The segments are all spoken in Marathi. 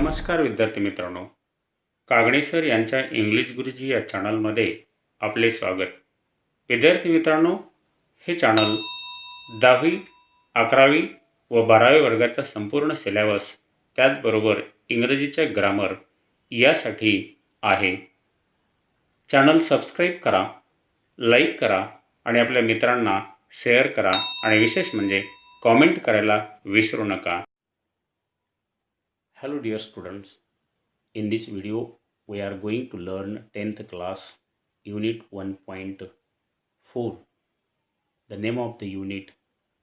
नमस्कार विद्यार्थी मित्रांनो, कागणे सर यांच्या इंग्लिश गुरुजी या चॅनलमध्ये आपले स्वागत. विद्यार्थी मित्रांनो, हे चॅनल 10वी, 11वी व 12वी वर्गाचा संपूर्ण सिलेबस त्याचबरोबर इंग्रजीचे ग्रामर यासाठी आहे. चॅनल सबस्क्राईब करा, लाईक करा आणि आपल्या मित्रांना शेअर करा आणि विशेष म्हणजे कॉमेंट करायला विसरू नका. Hello dear students, in this video we are going to learn 10th class Unit-1.4. The name of the unit,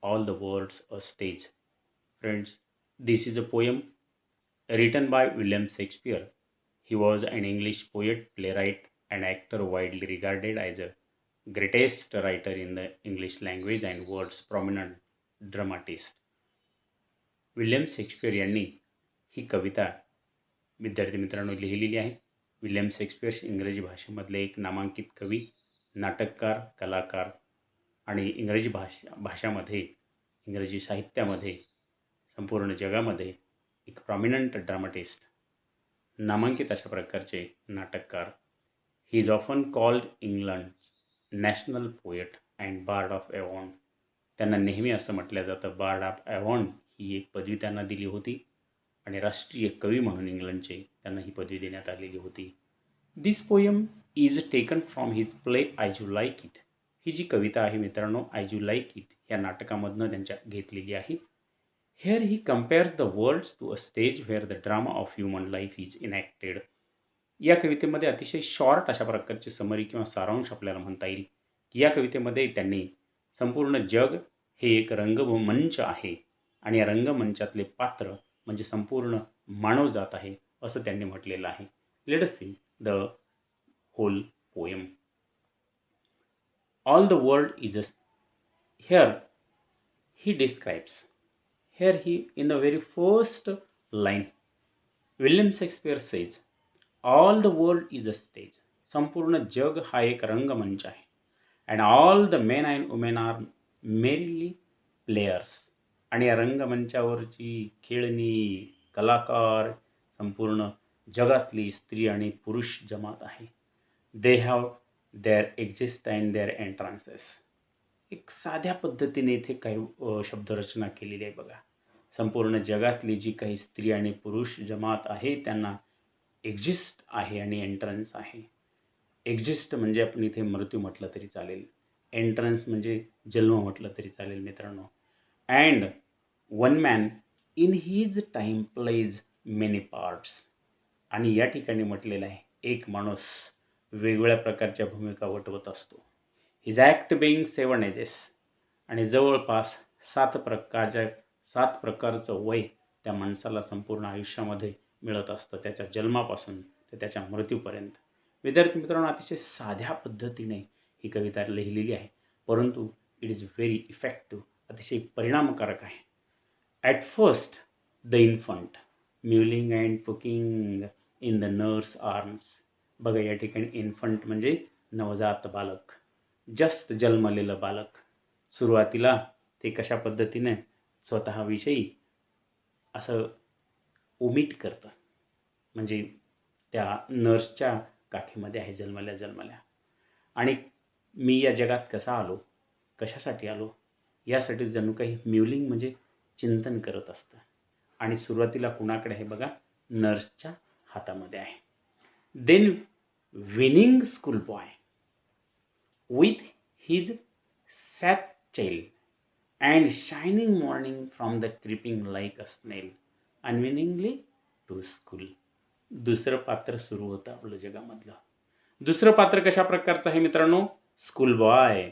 all the words a stage. Friends, this is a poem written by William Shakespeare. He was an English poet, playwright and actor widely regarded as a greatest writer in the English language and world's prominent dramatist. William Shakespeare यांनी ही कविता विद्यार्थी मित्रांनो लिहिलेली आहे. विल्यम शेक्सपियर इंग्रजी भाषेमधले एक नामांकित कवी, नाटककार, कलाकार आणि इंग्रजी भाषामध्ये इंग्रजी साहित्यामध्ये संपूर्ण जगामध्ये एक प्रॉमिनंट ड्रामाटिस्ट, नामांकित अशा प्रकारचे नाटककार. He is often called England national poet and bard of Avon. त्यांना नेहमी असं म्हटलं जातं, बार्ड ऑफ एव्हॉन ही एक पदवी त्यांना दिली होती आणि राष्ट्रीय कवी म्हणून इंग्लंडचे त्यांना ही पदवी देण्यात आलेली होती. This poem is taken from his play I you like it. ही जी कविता आहे मित्रांनो, आय यू लाईक इट या नाटकामधनं त्यांच्या घेतलेली आहे. Here he compares the worlds to a stage where the drama of human life is enacted. या कवितेमध्ये अतिशय शॉर्ट अशा प्रकारची समरी किंवा सारांश आपल्याला म्हणता येईल की या कवितेमध्ये त्यांनी संपूर्ण जग हे एक रंगमंच आहे आणि या रंगमंचातले पात्र म्हणजे संपूर्ण मानवजात आहे असं त्यांनी म्हटलेलं आहे. Let us see the whole poem. All the world is a here he describes. Here he in the very first line William Shakespeare says all the world is a stage. संपूर्ण जग हा एक रंगमंच आहे. And all the men and women are merrily players. आणि या रंगमंचावरची खेळणी कलाकार संपूर्ण जगातली स्त्री आणि पुरुष जमात आहे. They have their exits and their entrances. एक साध्या पद्धतीने इथे काही शब्दरचना केलेली आहे बघा. संपूर्ण जगातली जी काही स्त्री आणि पुरुष जमात आहे त्यांना एक्झिस्ट आहे आणि एंट्रन्स आहे. एक्झिस्ट म्हणजे आपण इथे मृत्यू म्हटलं तरी चालेल, एंट्रन्स म्हणजे जन्म म्हटलं तरी चालेल मित्रांनो. And one man in his time plays many parts. आणि या ठिकाणी म्हटलेलं आहे एक माणूस वेगवेगळ्या प्रकारच्या भूमिका वठवत असतो. His act being 7 ages. आणि जवळपास 7 प्रकारचं वय त्या माणसाला संपूर्ण आयुष्यामध्ये मिळत असतं, त्याच्या जन्मापासून ते त्याच्या मृत्यूपर्यंत. विद्यार्थी मित्रांनो, अतिशय साध्या पद्धतीने ही कविता लिहिलेली आहे, परंतु इट इज व्हेरी इफेक्टिव्ह, अतिशय परिणामकारक आहे. At first the infant mewling and puking in the nurse arms. बघा या ठिकाणी इन्फंट म्हणजे नवजात बालक, जस्ट जन्मलेलं बालक. सुरुवातीला ते कशा पद्धतीने स्वतःविषयी असं ओमिट करतं, म्हणजे त्या नर्सच्या काठीमध्ये आहे जन्मल्या. आणि मी या जगात कसा आलो, कशासाठी आलो यासाठी जणू काही म्युलिंग म्हणजे चिंतन करत असतं. आणि सुरुवातीला कुणाकडे आहे बघा, नर्सच्या हातामध्ये आहे. Then whining school boy with his satchel and shining morning from the creeping like a snail unwillingly to school. दुसरं पात्र सुरू होतं आपलं जगामधलं. दुसरं पात्र कशा प्रकारचं आहे मित्रांनो, स्कूल बॉय.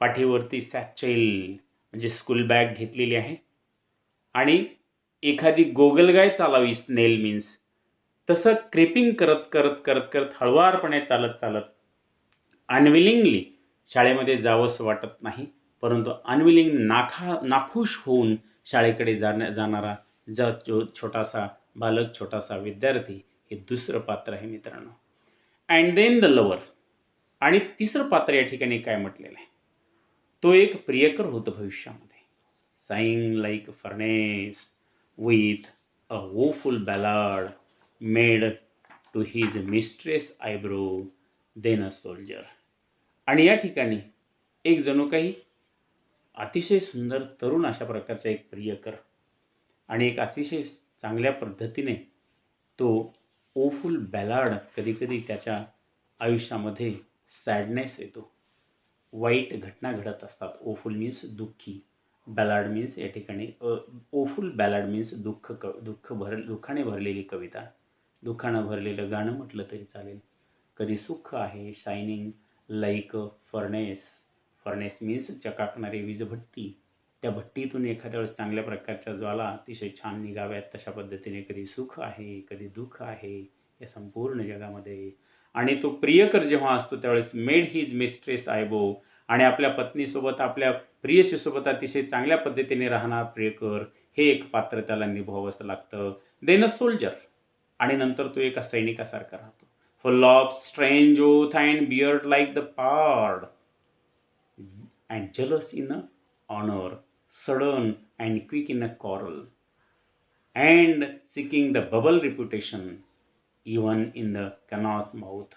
पाठीवरती सॅचेल म्हणजे स्कूल बॅग घेतलेली आहे आणि एखादी गोगलगाय चालावी, स्नेल मीन्स तसं क्रेपिंग करत हळुवारपणे चालत अनविलिंगली शाळेमध्ये जावंसं वाटत नाही, परंतु अनविलिंग नाखुश होऊन शाळेकडे जाणारा छोटासा बालक, छोटासा विद्यार्थी, हे दुसरं पात्र आहे मित्रांनो. And then the lover. आणि तिसरं पात्र या ठिकाणी काय म्हटलेलं आहे, तो एक प्रियकर होतो भविष्यामध्ये. Sighing like furnace with a woeful ballad made to his mistress eyebrow then a soldier. आणि या ठिकाणी एक जणू काही अतिशय सुंदर तरुण अशा प्रकारचा एक प्रियकर आणि एक अतिशय चांगल्या पद्धतीने तो ओफुल बॅलाड कधीकधी त्याच्या आयुष्यामध्ये सॅडनेस येतो, वाईट घटना घडत असतात. ओफुल मीन्स दुःखी, बॅलाड मीन्स या ठिकाणी ओफुल बॅलाड मीन्स दुःखाने भरलेली कविता, दुःखानं भरलेलं गाणं म्हटलं तरी चालेल. कधी सुख आहे, shining like furnace, furnace means चकाकणारी वीजभट्टी, त्या भट्टीतून एखाद्या वेळेस चांगल्या प्रकारच्या ज्वाला अतिशय छान निघाव्यात तशा पद्धतीने कधी सुख आहे, कधी दुःख आहे या संपूर्ण जगामध्ये. आणि तो प्रियकर जेव्हा असतो त्यावेळेस मेड हिज मिस्ट्रेस आयबो, आणि आपल्या पत्नीसोबत आपल्या प्रियसीसोबत अतिशय चांगल्या पद्धतीने राहणार प्रियकर हे एक पात्र त्याला निभावावंसं लागतं. देन अ सोल्जर, आणि नंतर तो एका सैनिकासारखा राहतो. Full of strange oath and beard like the pard and jealous in a honour, sudden and quick in a quarrel and seeking the bubble reputation even in the cannon mouth.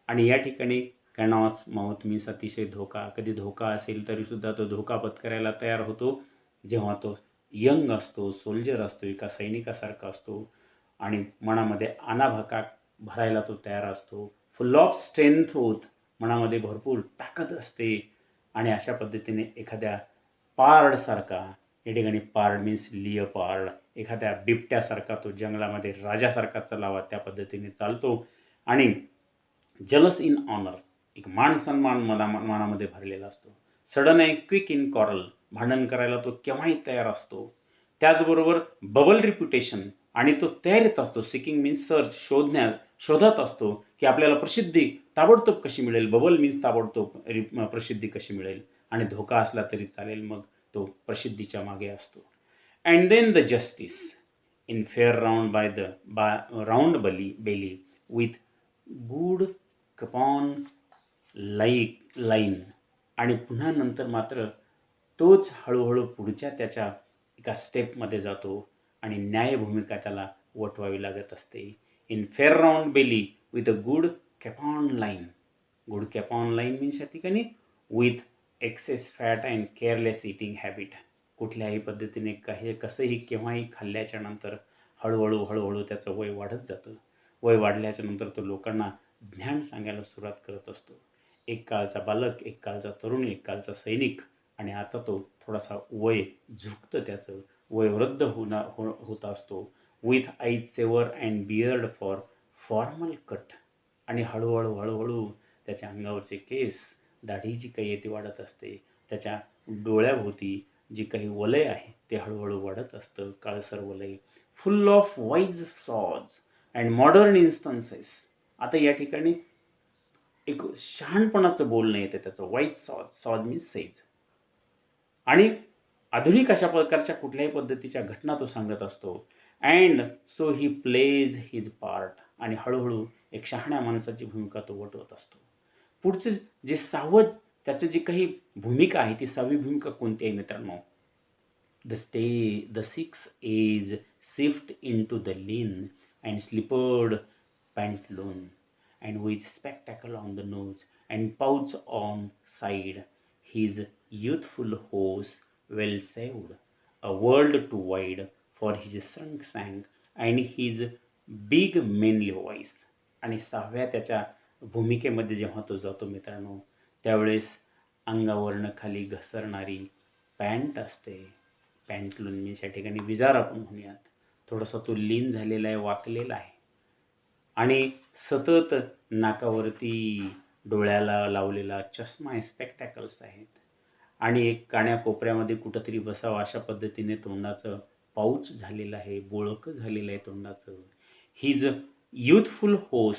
आणि या ठिकाणी कॅनॉट्स माउथ मीन्स अतिशय धोका. कधी धोका असेल तरीसुद्धा तो धोका पत्करायला तयार होतो जेव्हा तो यंग असतो, सोल्जर असतो, एका सैनिकासारखा असतो आणि मनामध्ये आणाभाका भरायला तो तयार असतो. फुल ऑफ स्ट्रेंथ होत, मनामध्ये भरपूर ताकद असते आणि अशा पद्धतीने एखाद्या पार्डसारखा, या ठिकाणी पार्ड मीन्स लिओपार्ड, एखाद्या बिबट्यासारखा तो जंगलामध्ये राजासारखा चलावा त्या पद्धतीने चालतो. आणि जलस इन ऑनर, एक मान सन्मान मनामध्ये भरलेला असतो. Sudden and quick in quarrel, भांडण करायला तो केव्हाही तयार असतो. त्याचबरोबर बबल रिप्युटेशन, आणि तो तयारीत असतो. सिकिंग मीन्स सर्च, शोधत असतो की आपल्याला प्रसिद्धी ताबडतोब कशी मिळेल. बबल मीन्स ताबडतोब प्रसिद्धी कशी मिळेल, आणि धोका असला तरी चालेल मग तो प्रसिद्धीच्या मागे असतो. And then the justice in fair round belly with good capon line. आणि पुन्हा नंतर मात्र तोच हळूहळू पुढच्या त्याच्या एका स्टेपमध्ये जातो आणि न्यायभूमिका त्याला वटवावी लागत असते. In fair round belly with a good capon line. Good capon line means या ठिकाणी with excess fat and careless eating habit. कुठल्याही पद्धतीने कसंही केव्हाही खाल्ल्याच्या नंतर हळूहळू त्याचं वय वाढत जातं. वय वाढल्याच्या नंतर तो लोकांना ज्ञान सांगायला सुरुवात करत असतो. एक काळचा बालक, एक काळचा तरुण, एक काळचा सैनिक, आणि आता तो थोडासा वय झुकतं, त्याचं वय वृद्ध होत असतो. With eyes severe and beard for formal cut. आणि हळूहळू त्याच्या अंगावरचे केस, दाढी जी काही आहे ती वाढत असते. त्याच्या डोळ्याभोवती जी काही वलय आहे ते हळूहळू वाढत असतं, काळसर वलय. Full of wise saws and modern instances. आता या ठिकाणी एक शहाणपणाचं बोलणं येतं त्याचं. वाईज सॉज मीन्स सेज, आणि आधुनिक अशा प्रकारच्या कुठल्याही पद्धतीच्या घटना तो सांगत असतो. And so he plays his part. आणि हळूहळू एक शहाण्या माणसाची भूमिका तो वटवत असतो. पुढचं जे सावध त्याचं जी काही भूमिका आहे ती 6वी भूमिका कोणती आहे मित्रांनो? The 6th is shift into the lean and slippered pantaloon and with spectacle on the nose and pouch on side, his youthful horse well saved, a world too wide for his shrunk sank and his big manly voice. आणि 6व्या त्याच्या भूमिकेमध्ये जेव्हा तो जातो मित्रांनो, त्यावेळेस अंगावरनं खाली घसरणारी पॅन्ट असते. पॅन्टलून मीन्स या ठिकाणी विजार आपण म्हणूयात. थोडासा तो लीन झालेला आहे, वाकलेला आहे, आणि सतत नाकावरती डोळ्याला लावलेला चष्मा आहे, स्पेक्टॅकल्स आहेत, आणि एक कान्याकोपऱ्यामध्ये कुठंतरी बसावं अशा पद्धतीने तोंडाचं पाऊच झालेलं आहे, बोळकं झालेलं आहे तोंडाचं. हिज युथफुल होस.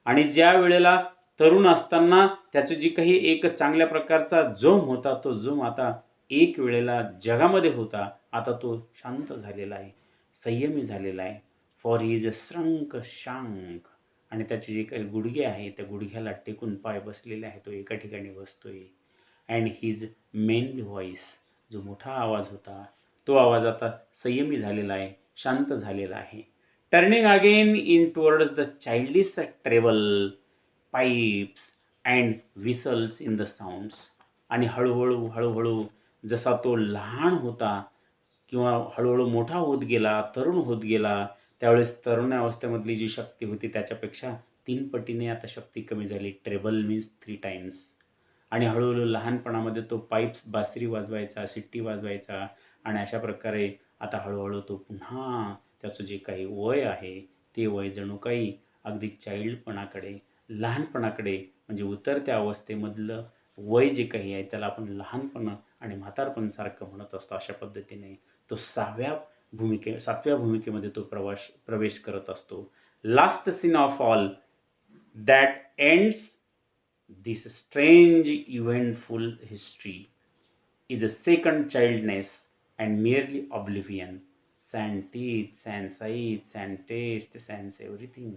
आणि ज्या वेळेला तरुण असताना त्याचं जी काही एक चांगल्या प्रकारचा जोम होता, तो जोम आता एक वेळेला जगामध्ये होता, आता तो शांत झालेला आहे, संयमी झालेला आहे. For his shrunk shank. आणि त्याचे जे काही गुडघे आहे त्या गुडघ्याला टेकून पाय बसलेले आहे, तो एका ठिकाणी बसतोय. अँड हिज मेन व्हॉइस, जो मोठा आवाज होता तो आवाज आता संयमी झालेला आहे, शांत झालेला आहे. Turning again in towards the childish treble pipes and whistles in the sounds. आणि हळूहळू जसा तो लहान होता किंवा हळूहळू मोठा होत गेला, तरुण होत गेला, त्यावेळेस तरुणावस्थेमधली जी शक्ती होती त्याच्यापेक्षा 3 पटीने आता शक्ती कमी झाली. Treble means 3 times. आणि हळूहळू लहानपणामध्ये तो पाईप्स बासरी वाजवायचा, शिट्टी वाजवायचा आणि अशा प्रकारे आता हळूहळू तो पुन्हा त्याचं जे काही वय आहे ते वय जणू काही अगदी चाइल्डपणाकडे, लहानपणाकडे म्हणजे उतरत्या अवस्थेमधलं वय जे काही आहे त्याला आपण लहानपण आणि म्हातारपणासारखं म्हणत असतो. अशा पद्धतीने तो 7व्या भूमिकेमध्ये तो प्रवेश करत असतो. Last scene of all that ends this strange eventful history is a second childness and merely oblivion. Sans teeth, sans sight, sans taste, sans everything.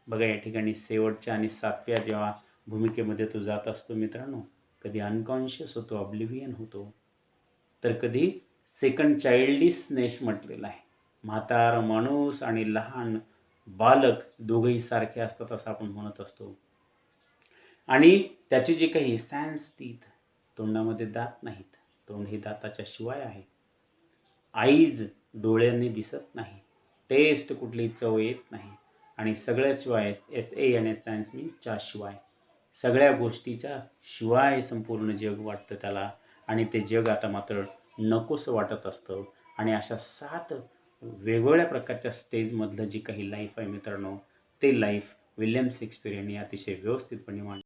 बघा या ठिकाणी शेवटच्या आणि 7व्या जेव्हा भूमिकेमध्ये तो जात असतो मित्रांनो, कधी अनकॉन्शियस होतो, ऑब्लिव्हियन होतो, तर कधी सेकंड चाइल्डिशनेस म्हटलेलं आहे. म्हातार माणूस आणि लहान बालक दोघंही सारखे असतात असं आपण म्हणत असतो. आणि त्याचे जे काही सॅन्स टीथ, तोंडामध्ये दात नाहीत, तोंड हे दाताच्या शिवाय आहे. आईज डोळ्यांनी दिसत नाही, टेस्ट कुठली चव येत नाही आणि सगळ्याशिवाय SA आणि सॅन्स मीन्स च्या शिवाय सगळ्या गोष्टीच्या शिवाय संपूर्ण जग वाटतं त्याला आणि ते जग आता मात्र नकोसं वाटत असतं. आणि अशा 7 वेगवेगळ्या प्रकारच्या स्टेजमधलं जी काही लाईफ आहे मित्रांनो, ते लाईफ विल्यम शेक्सपियर यांनी अतिशय व्यवस्थितपणे मांडलं.